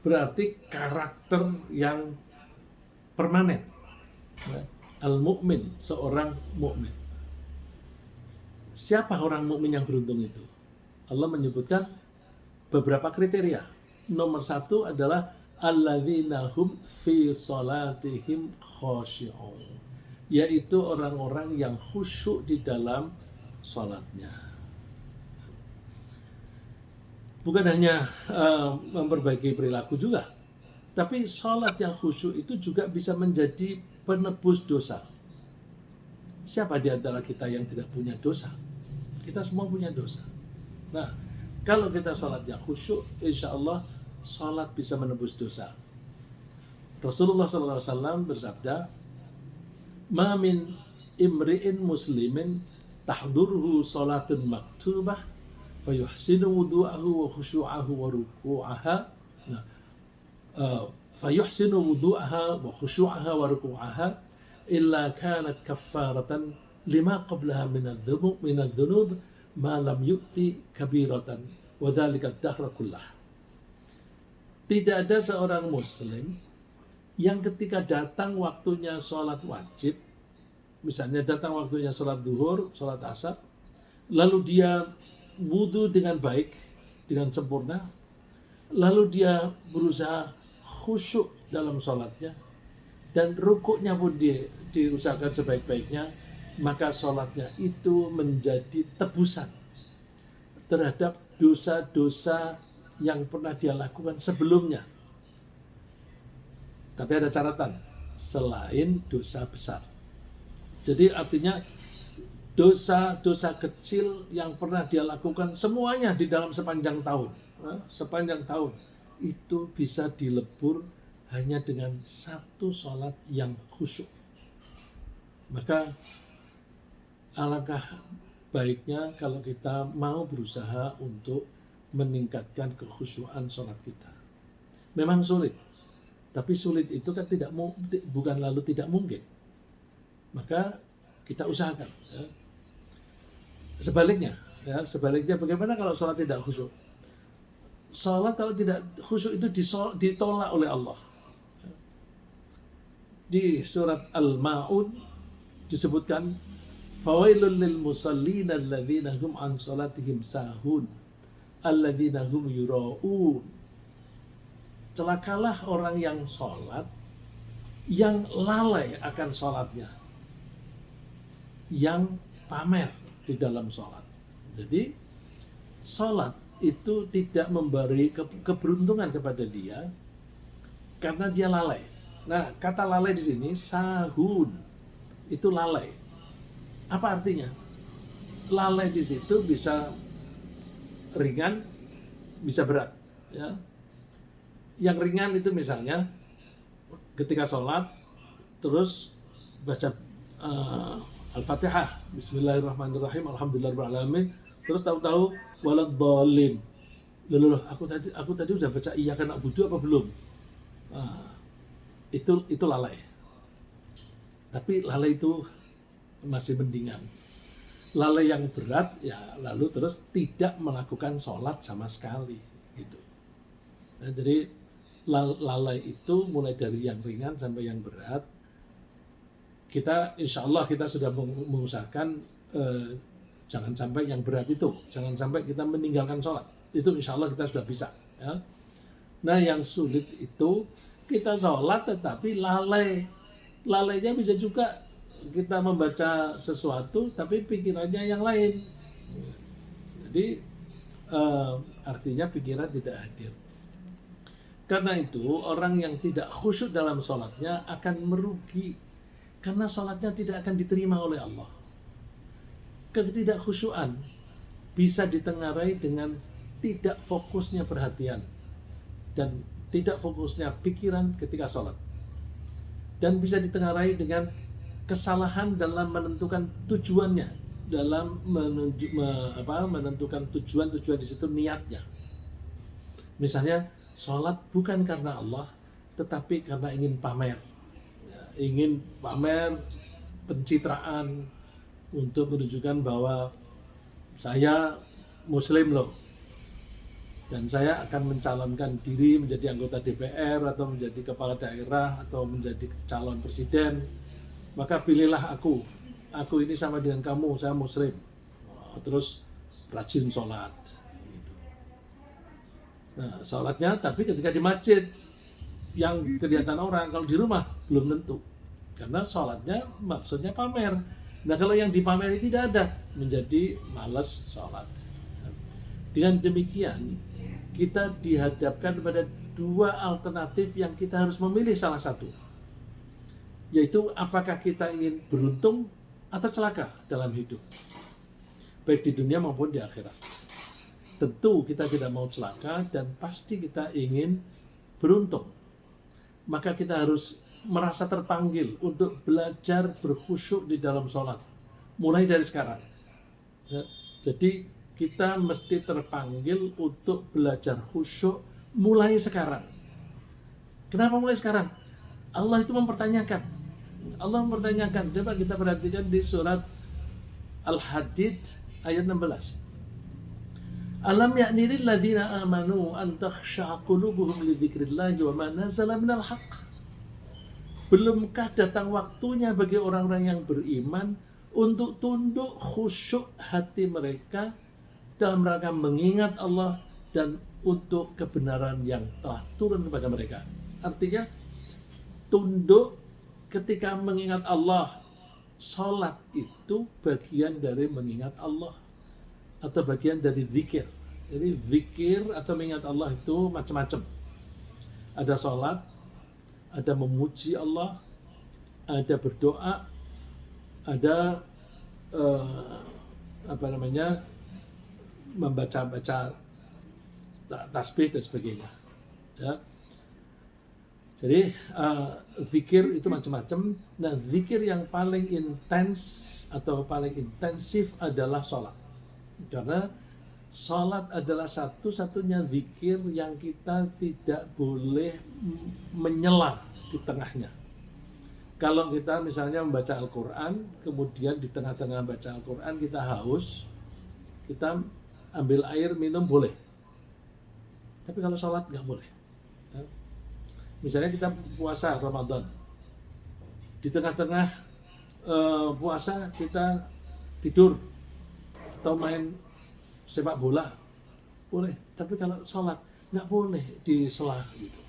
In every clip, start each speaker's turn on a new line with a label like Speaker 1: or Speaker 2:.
Speaker 1: berarti karakter yang permanen. Al-mu'min, seorang mukmin. Siapa orang mukmin yang beruntung itu? Allah menyebutkan beberapa kriteria. Nomor satu adalah alladzina hum fi salatihim khashi'un, yaitu orang-orang yang khusyuk di dalam salatnya. Bukan hanya memperbaiki perilaku juga, tapi salat yang khusyuk itu juga bisa menjadi penebus dosa. Siapa di antara kita yang tidak punya dosa? Kita semua punya dosa. Nah, kalau kita sholatnya khusyuk, insya Allah sholat bisa menebus dosa. Rasulullah SAW bersabda, "Ma min imri'in muslimin tahduruhu sholatun maktubah, fayuhsinu wudu'ahu wa khusyu'ahu wa ruku'aha." Nah, fayuhsinu wudu'aha wa khusyu'aha wa ruku'aha illa kanat kaffaratan lima qablaha minadh dhunub ma lam yu'ti kabiratan wa dzalika ad-dahr kullah. Tidak ada seorang muslim yang ketika datang waktunya sholat wajib, misalnya datang waktunya sholat zuhur, sholat asar, lalu dia wudhu dengan baik, dengan sempurna, lalu dia berusaha khusyuk dalam sholatnya, dan rukuknya pun diusahakan sebaik-baiknya, maka sholatnya itu menjadi tebusan terhadap dosa-dosa yang pernah dia lakukan sebelumnya. Tapi ada catatan, selain dosa besar. Jadi artinya dosa-dosa kecil yang pernah dia lakukan semuanya di dalam sepanjang tahun, itu bisa dilebur hanya dengan satu sholat yang khusyuk. Maka alangkah baiknya kalau kita mau berusaha untuk meningkatkan kekhusyuan sholat kita. Memang sulit, tapi sulit itu kan bukan lalu tidak mungkin. Maka kita usahakan. Ya. Sebaliknya bagaimana kalau sholat tidak khusyuk? Sholat kalau tidak khusyuk itu ditolak oleh Allah. Di surat Al-Ma'un disebutkan, fawailul lil musallina alladzina hum an salatihim sahun alladzina hum yura'un. Celakalah orang yang sholat yang lalai akan sholatnya, yang pamer di dalam sholat. Jadi sholat itu tidak memberi keberuntungan kepada dia karena dia lalai. Nah, kata lalai di sini sahun, itu lalai. Apa artinya? Lalai di situ bisa ringan, bisa berat. Ya. Yang ringan itu misalnya ketika sholat terus baca Al-Fatihah, Bismillahirrahmanirrahim, Alhamdulillahirabbil alamin, terus tahu-tahu waladhdallin. Loh, aku tadi udah baca iyyaka na'budu apa belum? Itu lalai. Tapi lalai itu masih mendingan. Lalai yang berat ya lalu terus tidak melakukan sholat sama sekali gitu. Nah, jadi lalai itu mulai dari yang ringan sampai yang berat. Kita insya Allah kita sudah mengusahakan jangan sampai yang berat itu, jangan sampai kita meninggalkan sholat. Itu insya Allah kita sudah bisa. Ya. Nah yang sulit itu kita sholat tetapi lalai. Lalainya bisa juga kita membaca sesuatu tapi pikirannya yang lain. Jadi artinya pikiran tidak hadir. Karena itu orang yang tidak khusyuk dalam sholatnya akan merugi. Karena sholatnya tidak akan diterima oleh Allah. Ketidakkhusyuan bisa ditengarai dengan tidak fokusnya perhatian dan tidak fokusnya pikiran ketika sholat. Dan bisa ditengarai dengan kesalahan dalam menentukan tujuannya, dalam menentukan tujuan di situ niatnya. Misalnya sholat bukan karena Allah, tetapi karena ingin pamer, ingin pamer pencitraan untuk menunjukkan bahwa saya Muslim loh. dan saya akan mencalonkan diri menjadi anggota DPR atau menjadi kepala daerah atau menjadi calon presiden, maka pilihlah aku. Aku ini sama dengan kamu, saya muslim. Terus rajin sholat. Nah, sholatnya tapi ketika di masjid yang kelihatan orang, kalau di rumah belum tentu. Karena sholatnya maksudnya pamer. Nah kalau yang dipameri tidak ada, menjadi malas sholat. Dengan demikian, kita dihadapkan pada dua alternatif yang kita harus memilih salah satu. Yaitu apakah kita ingin beruntung atau celaka dalam hidup. Baik di dunia maupun di akhirat. Tentu kita tidak mau celaka dan pasti kita ingin beruntung. Maka kita harus merasa terpanggil untuk belajar berkhusyuk di dalam sholat. Mulai dari sekarang. Ya, jadi kita mesti terpanggil untuk belajar khusyuk mulai sekarang. Kenapa mulai sekarang? Allah itu mempertanyakan. Allah mempertanyakan. Coba kita perhatikan di surat Al-Hadid ayat 16. Alam ya'ni lil ladzina amanu an takhsha'a qulubuhum li dzikrillahi wa ma nazala minal haqq. Belumkah datang waktunya bagi orang-orang yang beriman untuk tunduk khusyuk hati mereka dalam rangka mengingat Allah dan untuk kebenaran yang telah turun kepada mereka. Artinya tunduk ketika mengingat Allah. Salat itu bagian dari mengingat Allah atau bagian dari zikir. Jadi zikir atau mengingat Allah itu macam-macam. Ada salat, ada memuji Allah, ada berdoa, ada membaca-baca tasbih dan sebagainya. Ya. Jadi zikir itu macam-macam. Nah, zikir yang paling intens atau paling intensif adalah sholat. Karena sholat adalah satu-satunya zikir yang kita tidak boleh menyela di tengahnya. Kalau kita misalnya membaca Al-Quran, kemudian di tengah-tengah baca Al-Quran kita haus, kita ambil air minum boleh. Tapi kalau sholat nggak boleh. Misalnya kita puasa Ramadan, di tengah-tengah puasa kita tidur atau main sepak bola, boleh. Tapi kalau sholat nggak boleh disela gitu.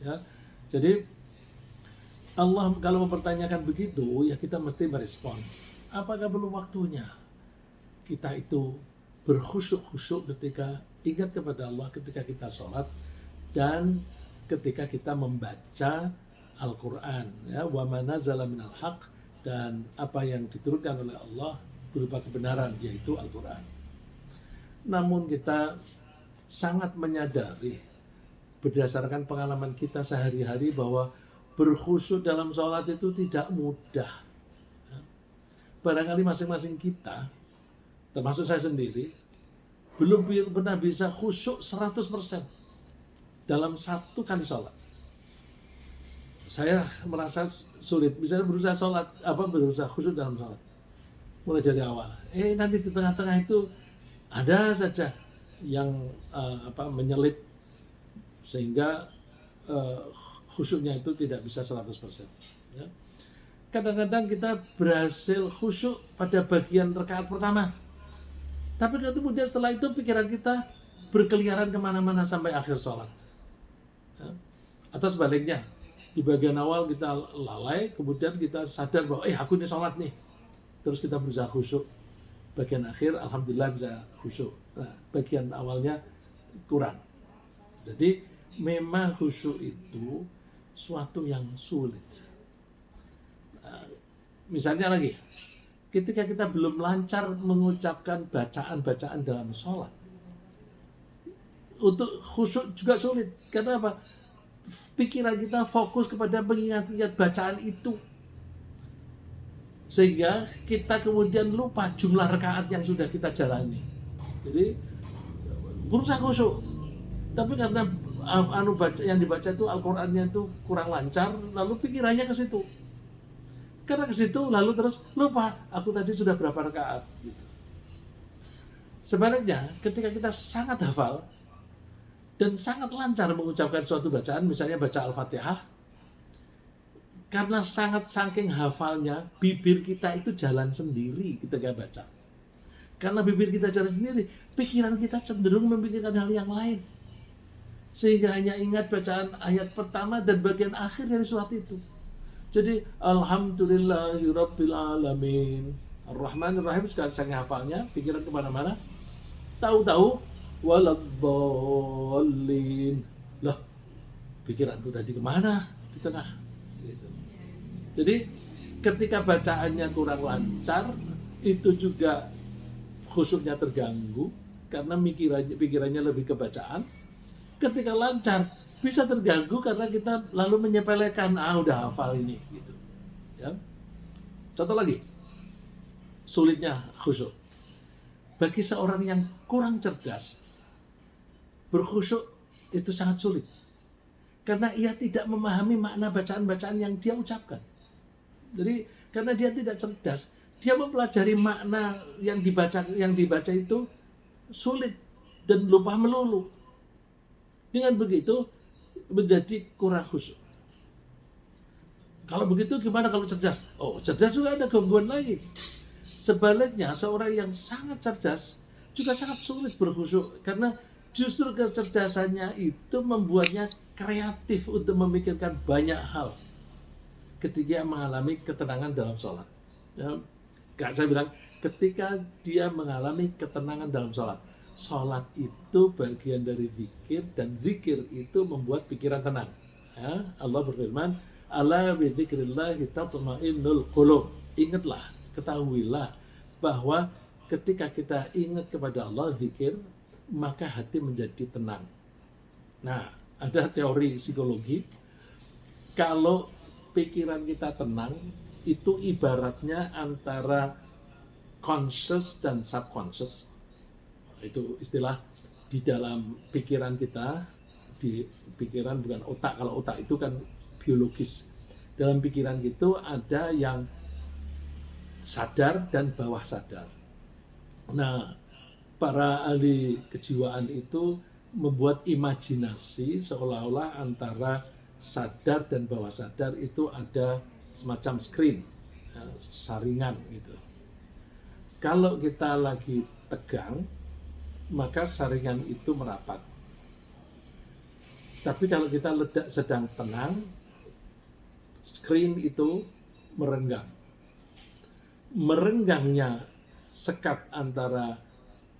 Speaker 1: Ya, jadi Allah kalau mempertanyakan begitu, ya kita mesti merespon. Apakah belum waktunya kita itu berkhusyuk-khusyuk ketika ingat kepada Allah ketika kita sholat dan ketika kita membaca Al-Quran, ya, wa ma nazala minal haqq, dan apa yang diturunkan oleh Allah berupa kebenaran, yaitu Al-Quran. Namun kita sangat menyadari berdasarkan pengalaman kita sehari-hari bahwa berkhusyuk dalam sholat itu tidak mudah. Barangkali masing-masing kita, termasuk saya sendiri, belum pernah bisa khusyuk 100% dalam satu kali sholat. Saya merasa sulit, misalnya berusaha khusyuk dalam sholat, mulai dari awal. Nanti di tengah-tengah itu ada saja yang menyelip sehingga khusyuknya itu tidak bisa 100%. Ya. Kadang-kadang kita berhasil khusyuk pada bagian rakaat pertama, tapi kemudian setelah itu pikiran kita berkeliaran kemana-mana sampai akhir sholat. Atau sebaliknya, di bagian awal kita lalai, kemudian kita sadar bahwa aku ini sholat nih, terus kita berusaha khusyuk. Bagian akhir alhamdulillah bisa khusyuk. Nah, bagian awalnya kurang. Jadi memang khusyuk itu suatu yang sulit. Misalnya lagi, ketika kita belum lancar mengucapkan bacaan-bacaan dalam sholat, untuk khusyuk juga sulit. Karena apa? Pikiran kita fokus kepada mengingat-ingat bacaan itu, sehingga kita kemudian lupa jumlah rakaat yang sudah kita jalani. Jadi berusaha khusyuk, tapi karena yang dibaca itu Al-Qur'annya itu kurang lancar, lalu pikirannya ke situ. Karena ke situ lalu terus lupa, aku tadi sudah berapa rakaat gitu. Sebaliknya ketika kita sangat hafal, dan sangat lancar mengucapkan suatu bacaan, misalnya baca Al-Fatihah, karena sangat saking hafalnya, bibir kita itu jalan sendiri ketika baca. Karena bibir kita jalan sendiri, pikiran kita cenderung memikirkan hal yang lain. Sehingga hanya ingat bacaan ayat pertama dan bagian akhir dari surat itu. Jadi, Alhamdulillahirabbil alamin, Ar-Rahmanir Rahim, sekarang saya hafalnya, pikiran kemana-mana. Tahu-tahu, waladhdallin. Loh, pikiranku tadi kemana? Di tengah. Gitu. Jadi, ketika bacaannya kurang lancar, itu juga khusyuknya terganggu, karena pikirannya lebih ke bacaan. Ketika lancar, bisa terganggu karena kita lalu menyepelekan, udah hafal ini. Gitu. Ya. Contoh lagi, sulitnya khusyuk. Bagi seorang yang kurang cerdas, berkhusyuk itu sangat sulit. Karena ia tidak memahami makna bacaan-bacaan yang dia ucapkan. Jadi, karena dia tidak cerdas, dia mempelajari makna yang dibaca itu sulit dan lupa melulu. Dengan begitu, menjadi kurang khusyuk. Kalau begitu gimana kalau cerdas? Oh, cerdas juga ada gangguan lagi. Sebaliknya, seorang yang sangat cerdas juga sangat sulit berkhusyuk, karena justru kecerdasannya itu membuatnya kreatif untuk memikirkan banyak hal ketika mengalami ketenangan dalam sholat. Ya, saya bilang, ketika dia mengalami ketenangan dalam sholat, sholat itu bagian dari zikir, dan zikir itu membuat pikiran tenang. Ya, Allah berfirman, "Ala bi dzikrillahi tatma'innul qulub." Ingatlah, ketahuilah bahwa ketika kita ingat kepada Allah, zikir, maka hati menjadi tenang. Nah, ada teori psikologi, kalau pikiran kita tenang, itu ibaratnya antara conscious dan subconscious. Itu istilah di dalam pikiran kita, di pikiran bukan otak, kalau otak itu kan biologis. Dalam pikiran itu ada yang sadar dan bawah sadar. Nah, para ahli kejiwaan itu membuat imajinasi seolah-olah antara sadar dan bawah sadar itu ada semacam screen, saringan gitu. Kalau kita lagi tegang, maka saringan itu merapat. Tapi kalau kita sedang tenang, screen itu merenggang. Merenggangnya sekat antara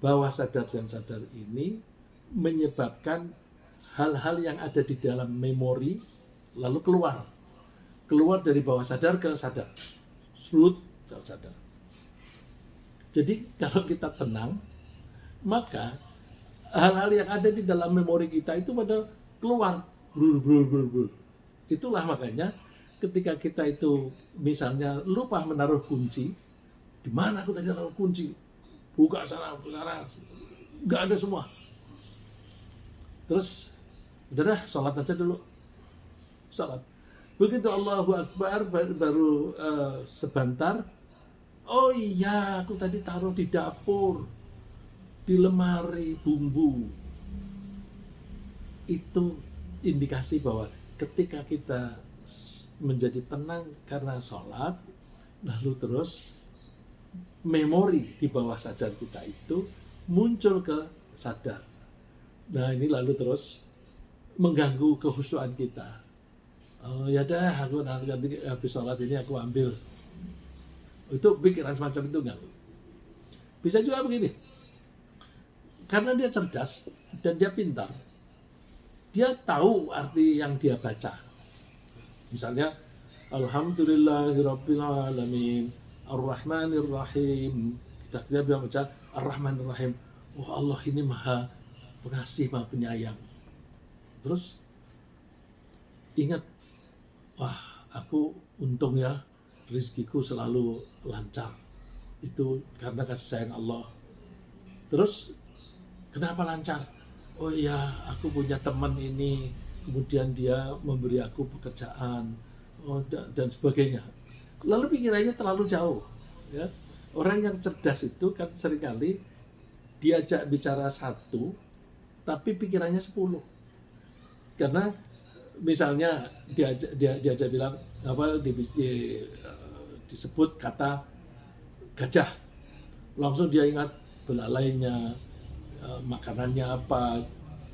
Speaker 1: bawah sadar dan sadar ini menyebabkan hal-hal yang ada di dalam memori lalu keluar dari bawah sadar ke sadar, sadar. Jadi kalau kita tenang, maka hal-hal yang ada di dalam memori kita itu pada keluar. Itulah makanya ketika kita itu misalnya lupa menaruh kunci, di mana aku tadi naruh kunci? Buka sana, nggak ada semua. Terus, udah dah, sholat aja dulu. Sholat. Begitu Allahu Akbar, baru sebentar, oh iya, aku tadi taruh di dapur, di lemari bumbu. Itu indikasi bahwa ketika kita menjadi tenang karena sholat, lalu terus memori di bawah sadar kita itu muncul ke sadar. Nah, ini lalu terus mengganggu kehusuan kita. Oh ya dah, aku nanti habis sholat ini aku ambil. Itu pikiran semacam itu enggak. Bisa juga begini. Karena dia cerdas dan dia pintar, dia tahu arti yang dia baca. Misalnya, Alhamdulillahirabbil alamin, Ar-Rahmanir Rahim. Kita bilang baca Ar-Rahmanir Rahim. Wah, Allah ini maha pengasih, maha penyayang. Terus ingat, wah, aku untung ya, rezekiku selalu lancar. Itu karena kasih sayang Allah. Terus kenapa lancar? Oh iya, aku punya teman ini, kemudian dia memberi aku pekerjaan, dan sebagainya. Lalu pikirannya terlalu jauh. Ya. Orang yang cerdas itu kan seringkali diajak bicara satu, tapi pikirannya 10. Karena misalnya dia bilang apa disebut kata gajah, langsung dia ingat belalainya, makanannya apa,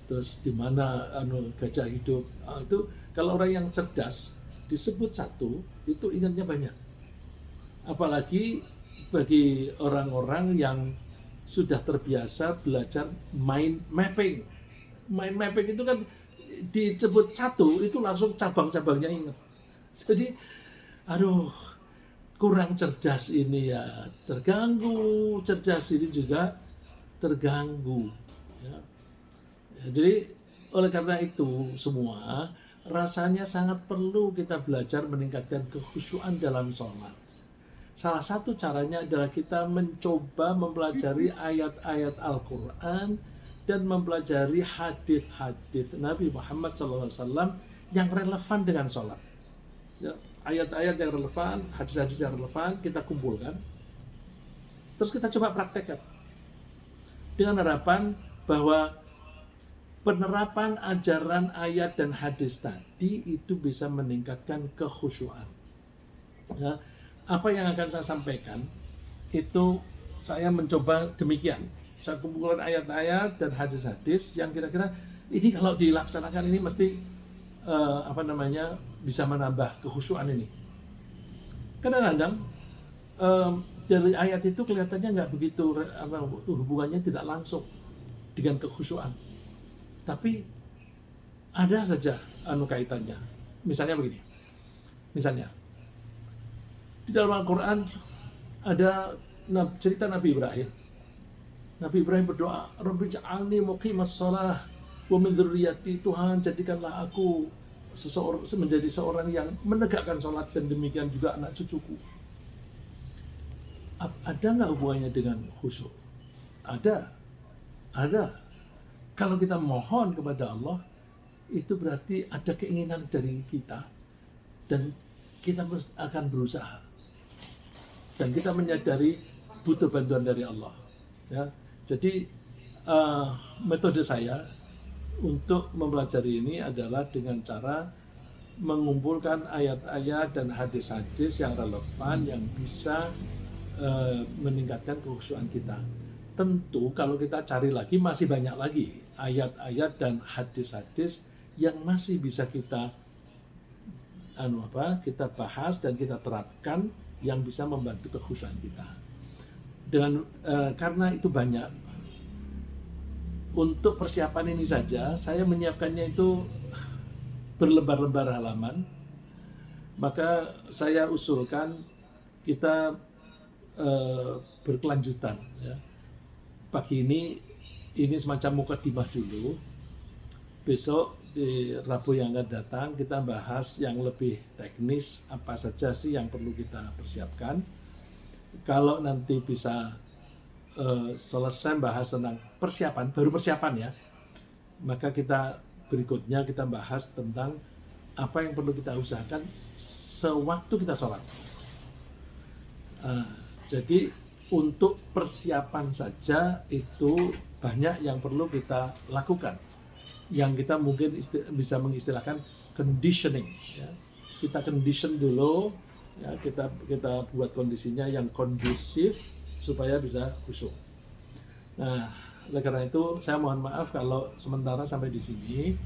Speaker 1: terus di mana gajah hidup. Itu kalau orang yang cerdas disebut satu itu ingatnya banyak. Apalagi bagi orang-orang yang sudah terbiasa belajar mind mapping. Mind mapping itu kan disebut satu itu langsung cabang-cabangnya ingat. Jadi aduh, kurang cerdas ini ya terganggu, cerdas ini juga terganggu ya. Jadi oleh karena itu semua rasanya sangat perlu kita belajar meningkatkan kekhusyuan dalam sholat. Salah satu caranya adalah kita mencoba mempelajari ayat-ayat Al-Quran dan mempelajari hadis-hadis Nabi Muhammad SAW yang relevan dengan sholat. Ya, ayat-ayat yang relevan, hadis-hadis yang relevan kita kumpulkan, terus kita coba praktekkan dengan harapan bahwa penerapan ajaran ayat dan hadis tadi itu bisa meningkatkan kekhusyuan. Ya, apa yang akan saya sampaikan itu saya mencoba demikian. Saya kumpulkan ayat-ayat dan hadis-hadis yang kira-kira ini kalau dilaksanakan ini mesti bisa menambah kekhusyuan ini. Kadang-kadang dari ayat itu kelihatannya nggak begitu hubungannya tidak langsung dengan kekhusyuan, tapi ada saja kaitannya. Misalnya begini, di dalam Al-Quran ada cerita Nabi Ibrahim. Nabi Ibrahim berdoa, Rabbi ja'alni muqimas shalah wa min dzurriyyati, Tuhan jadikanlah aku menjadi seorang yang menegakkan sholat dan demikian juga anak cucuku. Ada nggak hubungannya dengan khusyuk? Ada. Kalau kita mohon kepada Allah, itu berarti ada keinginan dari kita dan kita akan berusaha. Dan kita menyadari butuh bantuan dari Allah. Ya, jadi metode saya untuk mempelajari ini adalah dengan cara mengumpulkan ayat-ayat dan hadis-hadis yang relevan yang bisa meningkatkan kekhusyuan kita. Tentu kalau kita cari lagi masih banyak lagi ayat-ayat dan hadis-hadis yang masih bisa kita kita bahas dan kita terapkan yang bisa membantu kekhusyuan kita. Dengan karena itu banyak, untuk persiapan ini saja saya menyiapkannya itu berlembar-lembar halaman. Maka saya usulkan kita berkelanjutan ya. Pagi ini semacam mukadimah dulu. Besok di Rabu yang akan datang kita bahas yang lebih teknis, apa saja sih yang perlu kita persiapkan. Kalau nanti bisa selesai bahas tentang persiapan, baru persiapan ya, maka kita berikutnya kita bahas tentang apa yang perlu kita usahakan sewaktu kita sholat. Jadi untuk persiapan saja itu banyak yang perlu kita lakukan, yang kita mungkin bisa mengistilahkan conditioning ya. Kita condition dulu ya, kita buat kondisinya yang kondusif supaya bisa khusyuk. Nah, oleh karena itu saya mohon maaf kalau sementara sampai di sini,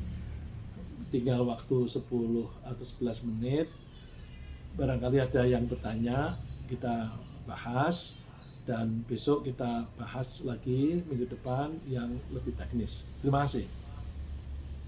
Speaker 1: tinggal waktu 10 atau 11 menit. Barangkali ada yang bertanya, kita bahas, dan besok kita bahas lagi minggu depan yang lebih teknis. Terima kasih.